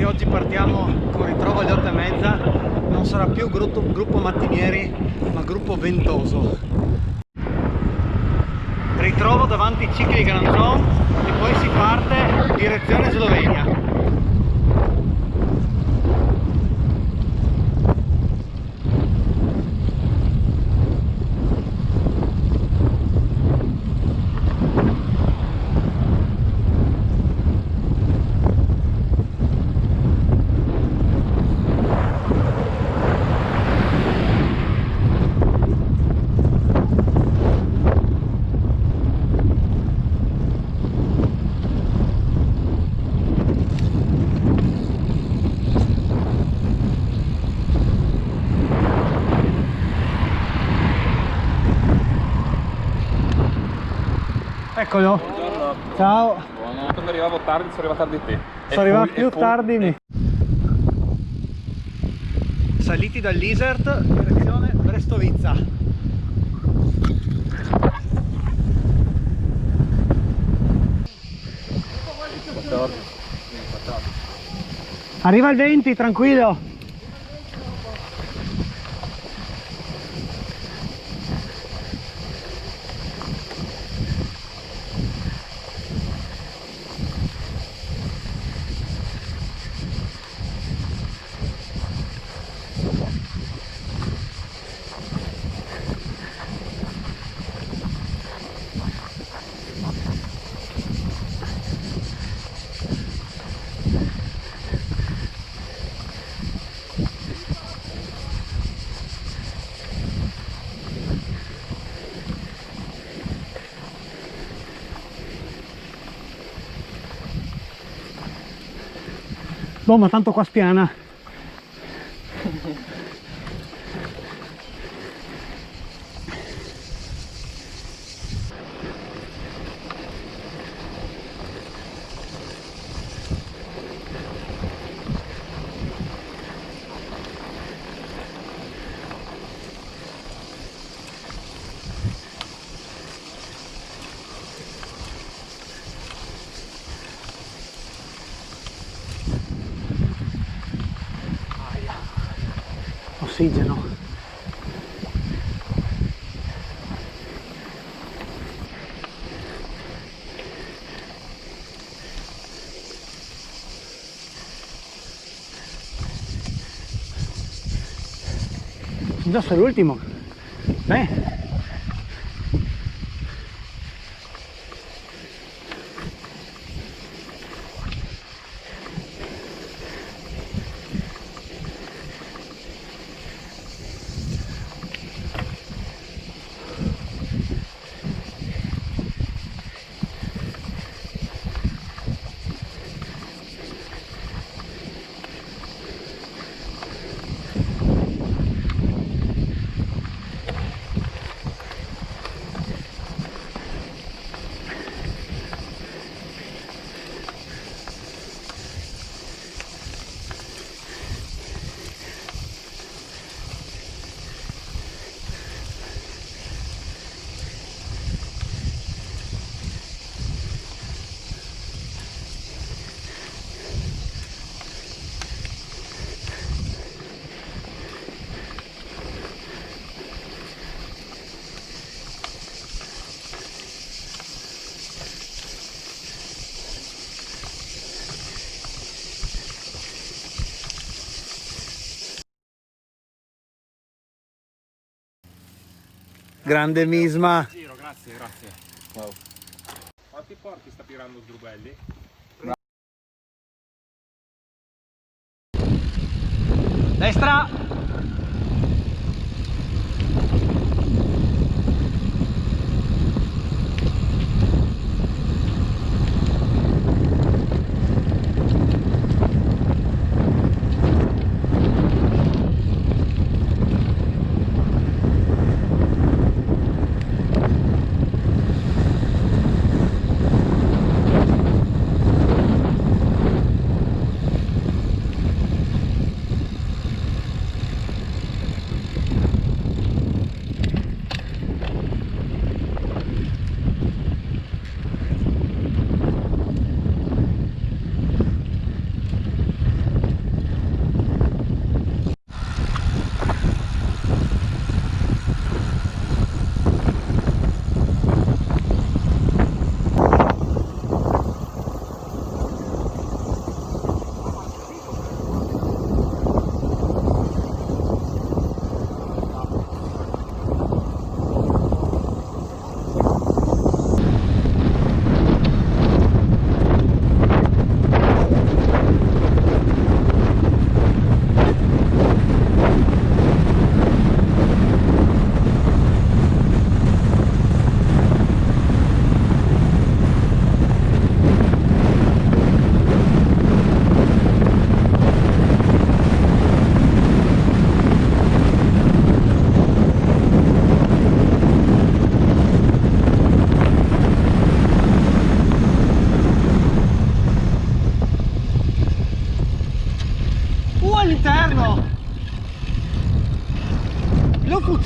oggi partiamo con ritrovo alle 8:30. Non sarà più gruppo mattinieri, ma gruppo ventoso. Ritrovo davanti Cicli Grand Zone e poi si parte direzione Slovenia. Eccolo. Buongiorno. Ciao. Buono. Quando arrivavo tardi, sono arrivato tardi te. Sono arrivato più tardi. Saliti dall'Isert, direzione Brestovica. Arriva il 20, tranquillo. Boh, ma tanto qua spiana. Ossigeno. Già sei l'ultimo. Beh. Grande Misma. Giro, grazie, grazie. Wow. Quanti porti sta tirando Sdrubelli? Destra.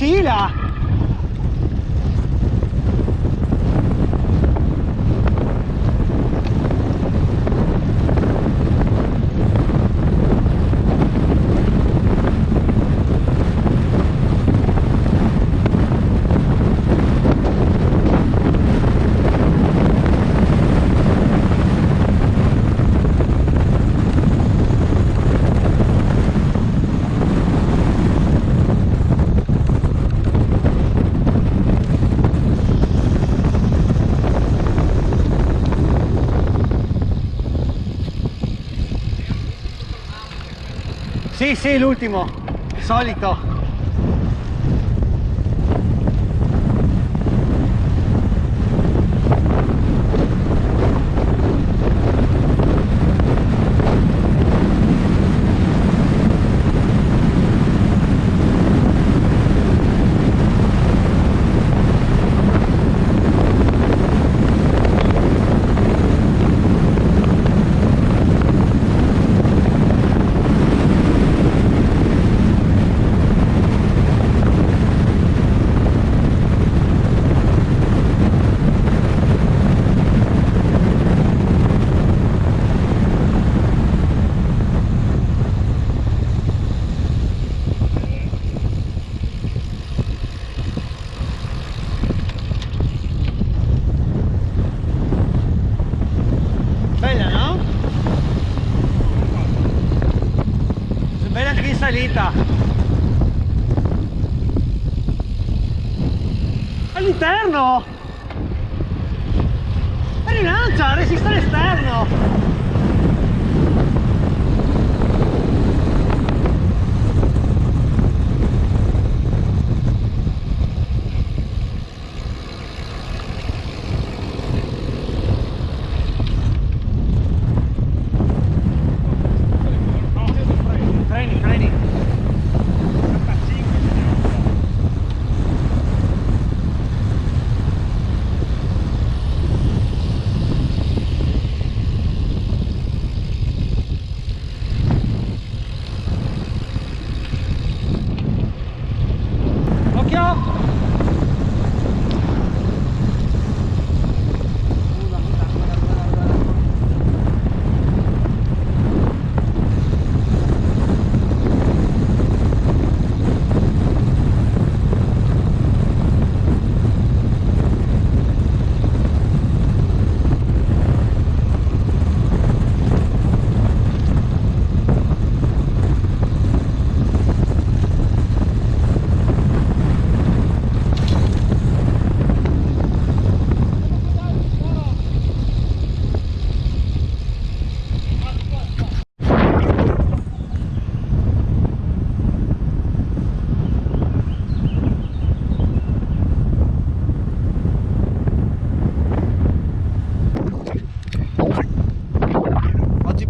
Sicilia! Sì, sì, l'ultimo, solito. Bella anche in salita. All'interno! E rilancia, resiste all'esterno!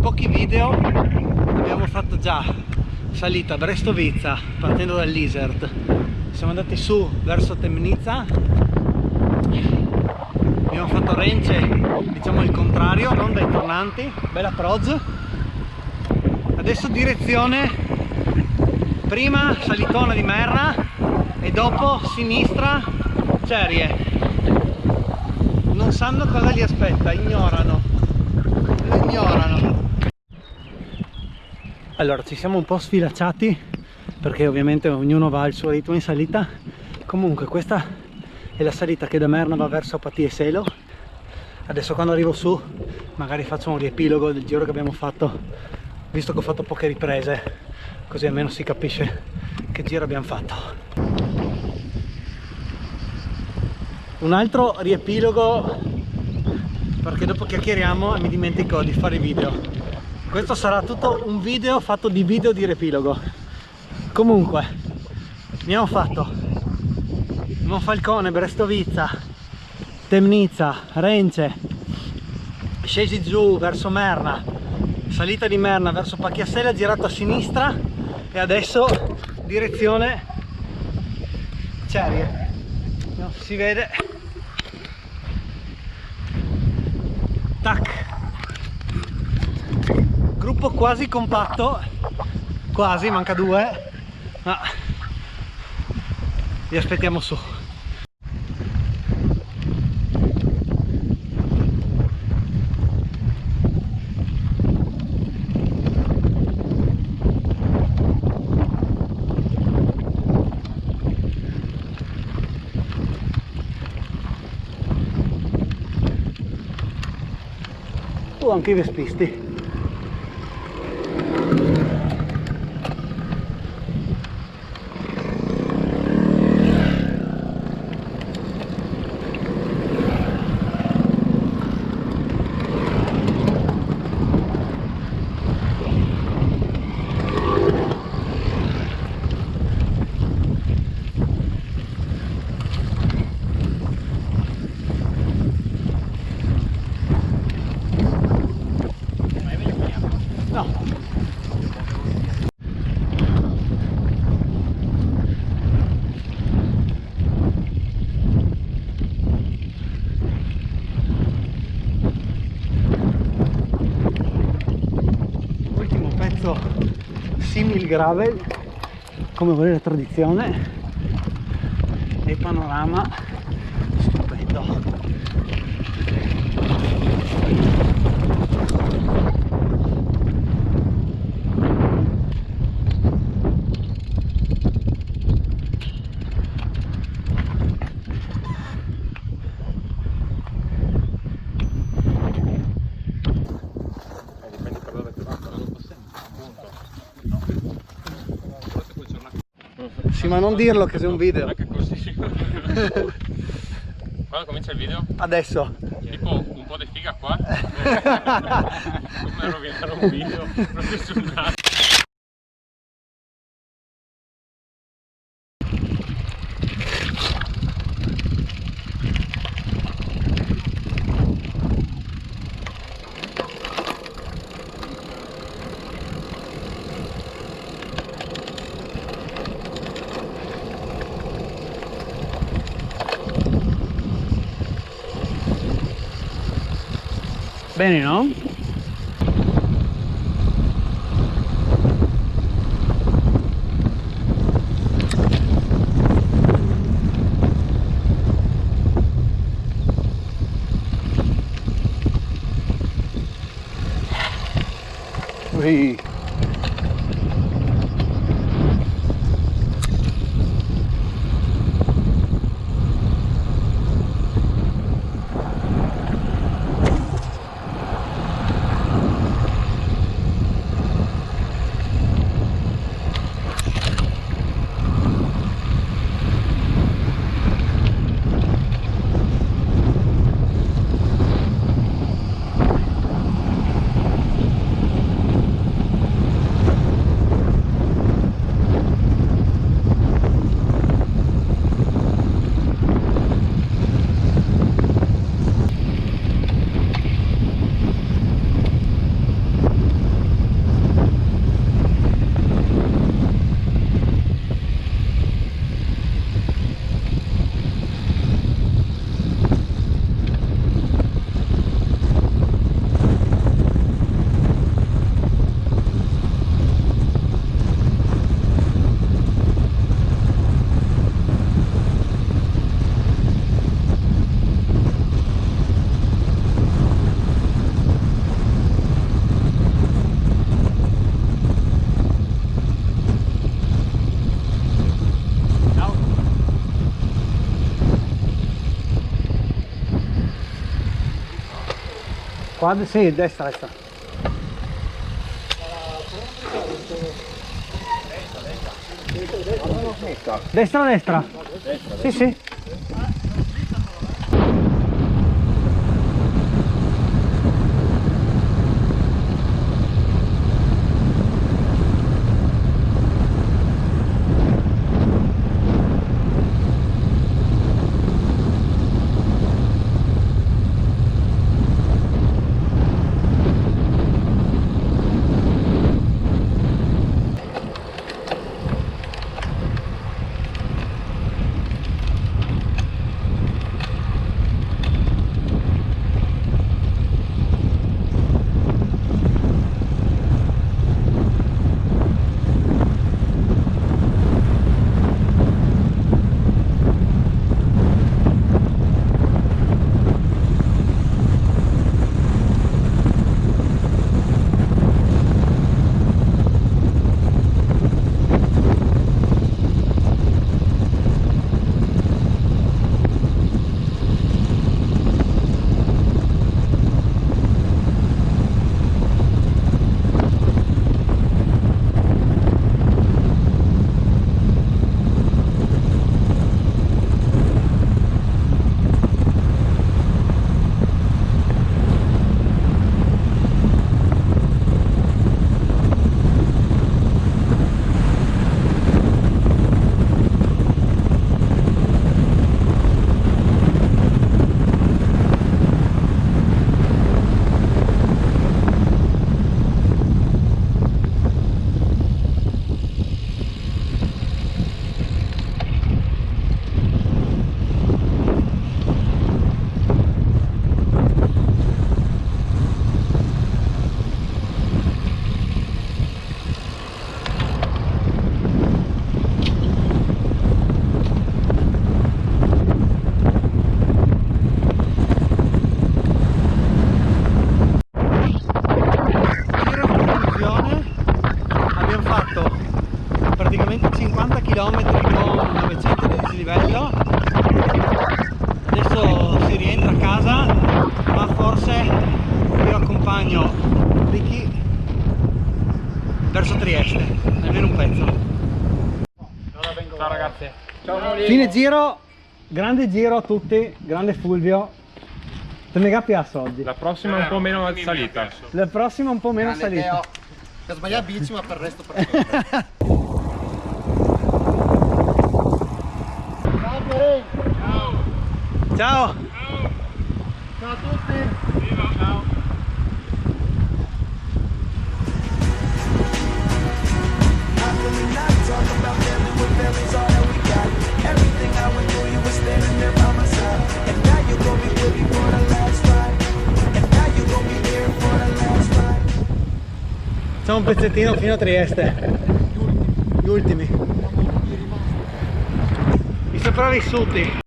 Pochi video abbiamo fatto già salita Brestovica partendo dall'Isert, siamo andati su verso Temnica, abbiamo fatto Rence, diciamo il contrario, non dai tornanti, bella approach. Adesso direzione prima salitona di Merna e dopo sinistra Cerie. Non sanno cosa li aspetta, ignorano, lo ignorano. Allora, ci siamo un po' sfilacciati perché ovviamente ognuno va al suo ritmo in salita. Comunque questa è la salita che da Merna va verso Opatì e Selo. Adesso quando arrivo su magari faccio un riepilogo del giro che abbiamo fatto, visto che ho fatto poche riprese, così almeno si capisce che giro abbiamo fatto. Un altro riepilogo, perché dopo chiacchieriamo e mi dimentico di fare i video. Questo sarà tutto un video fatto di video di riepilogo. Comunque abbiamo fatto Monfalcone, Brestovica, Temnica, Rence, scesi giù verso Merna, salita di Merna verso Pacchiasella, girato a sinistra e adesso direzione Cerie. No, si vede. Tac. Gruppo quasi compatto, quasi, manca due, ma Vi aspettiamo su. Anche i vespisti. Simil gravel come vuole la tradizione e il panorama stupendo. Sì, ma non dirlo che sei un video. Anche così. Quando comincia il video? Adesso. Tipo un po' di figa qua. Come rovinare un video professionale. Bene, no? Ui. Qua, sì, destra, destra. Destra, destra. Sì, sì. casa, ma forse io accompagno Ricky verso Trieste, almeno un pezzo. Ciao ragazzi. Fine giro, grande giro a tutti, grande Fulvio. Te mega piasso oggi. La prossima è un po' meno salita. La prossima un po' meno salita. Per sbagliare bici, ma per il resto per Ciao! Ciao a tutti! Ciao. Facciamo un pezzettino fino a Trieste. Gli ultimi. I sopravvissuti.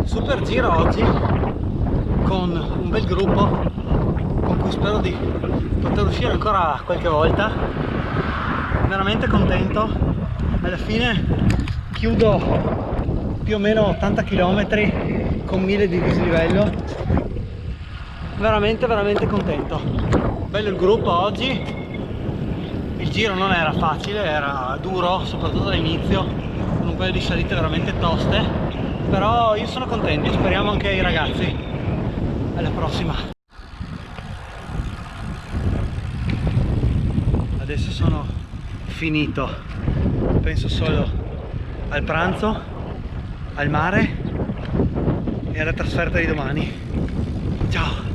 Super giro oggi con un bel gruppo con cui spero di poter uscire ancora qualche volta. Veramente contento. Alla fine chiudo più o meno 80 km con 1000 di dislivello. Veramente contento. Bello il gruppo oggi. Il giro non era facile, era duro, soprattutto all'inizio, con un paio di salite veramente toste. Però io sono contento, speriamo anche i ragazzi. Alla prossima. Adesso sono finito, penso solo al pranzo, al mare e alla trasferta di domani. Ciao!